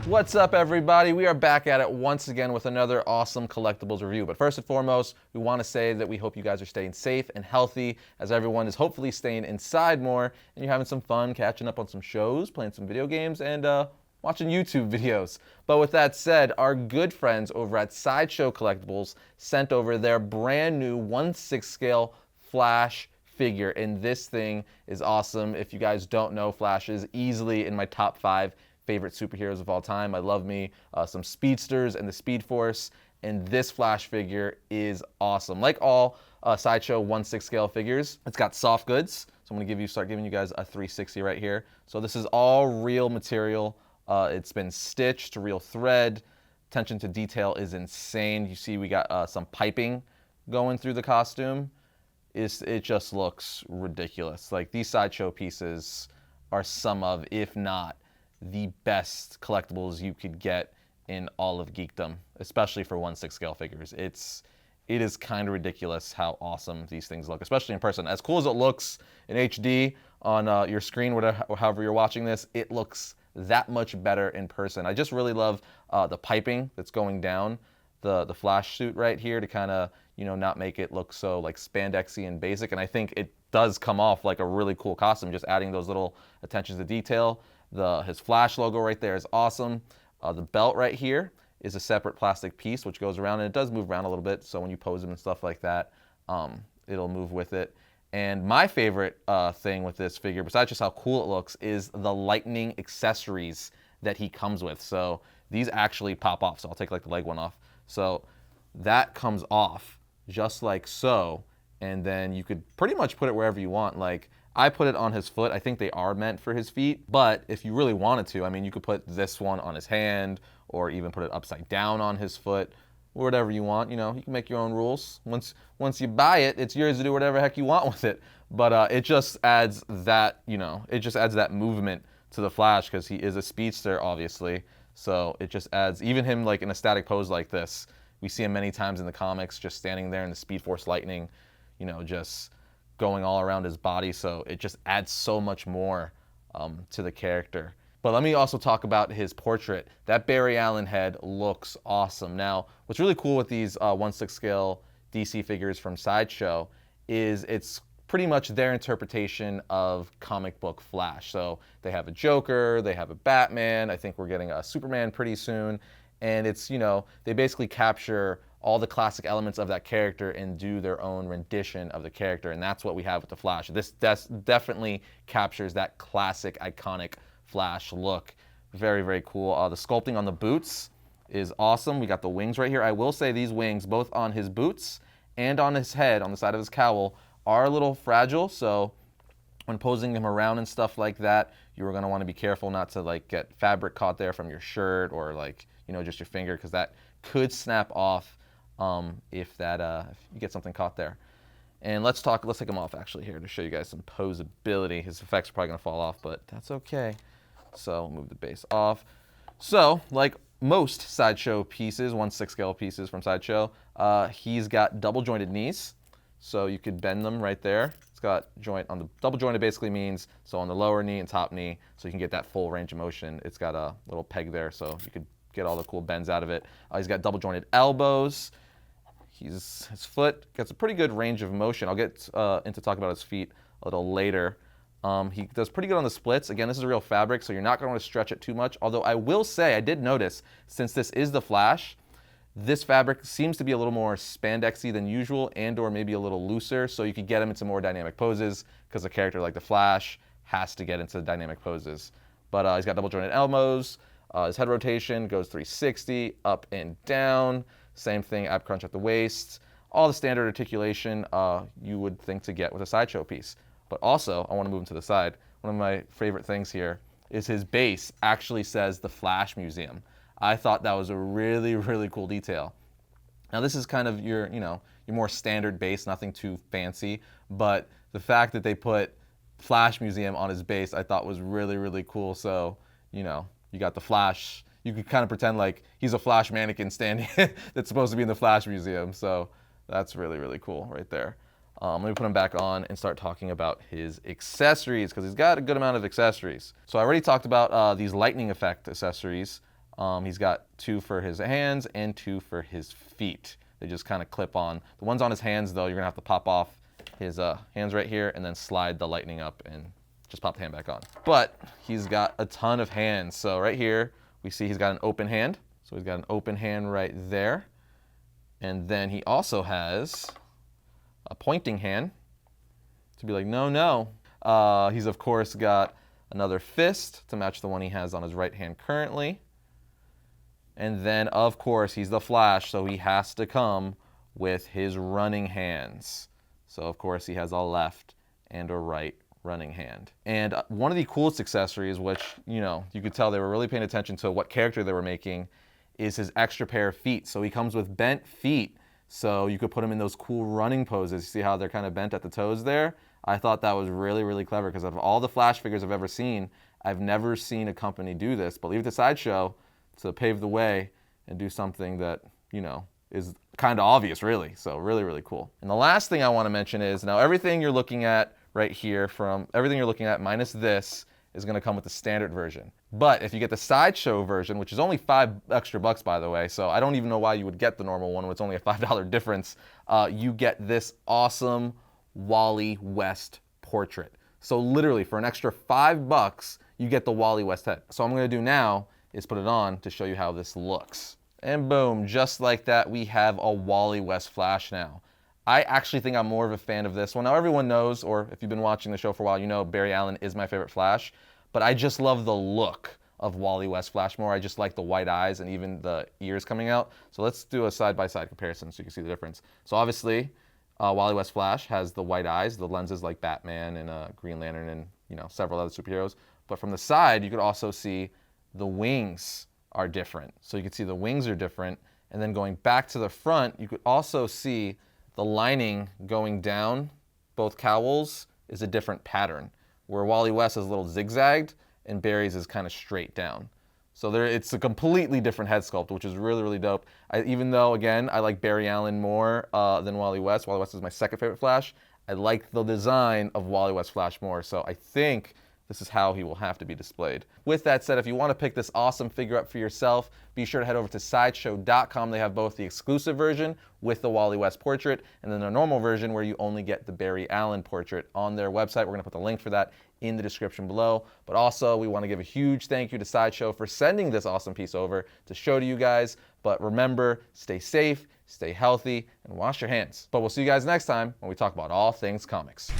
What's up, everybody? We are back at it once again with another awesome collectibles review. But first and foremost, we want to say that we hope you guys are staying safe and healthy as everyone is hopefully staying inside more and you're having some fun, catching up on some shows, playing some video games, and watching YouTube videos. But with that said, our good friends over at Sideshow Collectibles sent over their brand new 1/6 scale Flash figure, and this thing is awesome. If you guys don't know, Flash is easily in my top 5 favorite superheroes of all time. I love me some speedsters and the Speed Force, and this Flash figure is awesome. Like all Sideshow 1/6 scale figures, it's got soft goods. So I'm gonna start giving you guys a 360 right here. So this is all real material. It's been stitched to real thread. Attention to detail is insane. You see we got some piping going through the costume. It just looks ridiculous. Like, these Sideshow pieces are some of, if not the best collectibles you could get in all of geekdom, especially for 1/6 scale figures. It is kind of ridiculous how awesome these things look, especially in person. As cool as it looks in HD on your screen, whatever, however you're watching this, it looks that much better in person. I just really love the piping that's going down the Flash suit right here to kind of, you know, not make it look so like spandexy and basic. And I think it does come off like a really cool costume, just adding those little attentions to detail. His Flash logo right there is awesome. The belt right here is a separate plastic piece which goes around, and it does move around a little bit, so when you pose him and stuff like that, it'll move with it. And my favorite thing with this figure, besides just how cool it looks, is the lightning accessories that he comes with. So these actually pop off. So I'll take like the leg one off. So that comes off just like so, and then you could pretty much put it wherever you want. Like, I put it on his foot. I think they are meant for his feet, but if you really wanted to, I mean, you could put this one on his hand or even put it upside down on his foot, or whatever you want. You know, you can make your own rules. Once you buy it, it's yours to do whatever the heck you want with it. But it just adds that, you know, it just adds that movement to the Flash, because he is a speedster, obviously. So it just adds, even him like in a static pose like this, we see him many times in the comics just standing there in the Speed Force lightning, you know, just going all around his body. So it just adds so much more to the character. But let me also talk about his portrait. That Barry Allen head looks awesome. Now, what's really cool with these 1/6 scale DC figures from Sideshow is it's pretty much their interpretation of comic book Flash. So they have a Joker, they have a Batman, I think we're getting a Superman pretty soon, and it's, you know, they basically capture all the classic elements of that character and do their own rendition of the character, and that's what we have with the Flash. This definitely captures that classic, iconic Flash look. Very, very cool. The sculpting on the boots is awesome. We got the wings right here. I will say these wings, both on his boots and on his head, on the side of his cowl, are a little fragile, so when posing them around and stuff like that, you're going to want to be careful not to like get fabric caught there from your shirt or like, you know, just your finger, because that could snap off if you get something caught there. And let's take them off actually here to show you guys some posability. His effects are probably going to fall off, but that's okay. So move the base off. So like most Sideshow pieces, 1/6 scale pieces from Sideshow, he's got double jointed knees. So you could bend them right there. It's got joint on the double jointed, basically means so on the lower knee and top knee, so you can get that full range of motion. It's got a little peg there, so you could get all the cool bends out of it. He's got double jointed elbows. His foot gets a pretty good range of motion. I'll get into talking about his feet a little later. He does pretty good on the splits. Again, this is a real fabric, so you're not going to want to stretch it too much. Although I will say, I did notice, since this is the Flash, this fabric seems to be a little more spandexy than usual, and or maybe a little looser, so you could get him into more dynamic poses, because a character like the Flash has to get into dynamic poses. But he's got double jointed elbows. His head rotation goes 360, up and down. Same thing, ab crunch at the waist. All the standard articulation you would think to get with a Sideshow piece. But also, I want to move him to the side. One of my favorite things here is his base actually says the Flash Museum. I thought that was a really, really cool detail. Now this is kind of your, you know, your more standard base, nothing too fancy, but the fact that they put Flash Museum on his base I thought was really, really cool. So, you know, you got the Flash, you could kind of pretend like he's a Flash mannequin standing that's supposed to be in the Flash Museum. So that's really, really cool right there. Let me put him back on and start talking about his accessories, because he's got a good amount of accessories. So I already talked about these lightning effect accessories. He's got 2 for his hands and 2 for his feet. They just kind of clip on. The ones on his hands, though, you're going to have to pop off his hands right here and then slide the lightning up and just pop the hand back on. But he's got a ton of hands. So right here, we see he's got an open hand. So he's got an open hand right there. And then he also has a pointing hand to be like, no, no. He's, of course, got another fist to match the one he has on his right hand currently. And then, of course, he's the Flash, so he has to come with his running hands. So, of course, he has a left and a right running hand. And one of the coolest accessories, which, you know, you could tell they were really paying attention to what character they were making, is his extra pair of feet. So he comes with bent feet, so you could put him in those cool running poses. You see how they're kind of bent at the toes there? I thought that was really, really clever, because of all the Flash figures I've ever seen, I've never seen a company do this. But leave it to Sideshow to pave the way and do something that, you know, is kind of obvious, really. So really, really cool. And the last thing I want to mention is, now everything you're looking at right here, from everything you're looking at minus this, is going to come with the standard version. But if you get the Sideshow version, which is only $5 extra, by the way, so I don't even know why you would get the normal one when it's only a $5 difference, you get this awesome Wally West portrait. So literally, for an extra $5, you get the Wally West head. So what I'm going to do now is put it on to show you how this looks. And boom, just like that, we have a Wally West Flash now. I actually think I'm more of a fan of this one. Now, everyone knows, or if you've been watching the show for a while, you know Barry Allen is my favorite Flash, but I just love the look of Wally West Flash more. I just like the white eyes and even the ears coming out. So let's do a side-by-side comparison so you can see the difference. So obviously, Wally West Flash has the white eyes, the lenses like Batman and Green Lantern and, you know, several other superheroes. But from the side, you could also see the wings are different. So you can see the wings are different. And then going back to the front, you could also see the lining going down both cowls is a different pattern, where Wally West is a little zigzagged and Barry's is kind of straight down. So it's a completely different head sculpt, which is really, really dope. Even though, again, I like Barry Allen more than Wally West. Wally West is my second favorite Flash. I like the design of Wally West Flash more. So I think this is how he will have to be displayed. With that said, if you want to pick this awesome figure up for yourself, be sure to head over to Sideshow.com. They have both the exclusive version with the Wally West portrait and then the normal version where you only get the Barry Allen portrait on their website. We're going to put the link for that in the description below. But also, we want to give a huge thank you to Sideshow for sending this awesome piece over to show to you guys. But remember, stay safe, stay healthy, and wash your hands. But we'll see you guys next time when we talk about all things comics.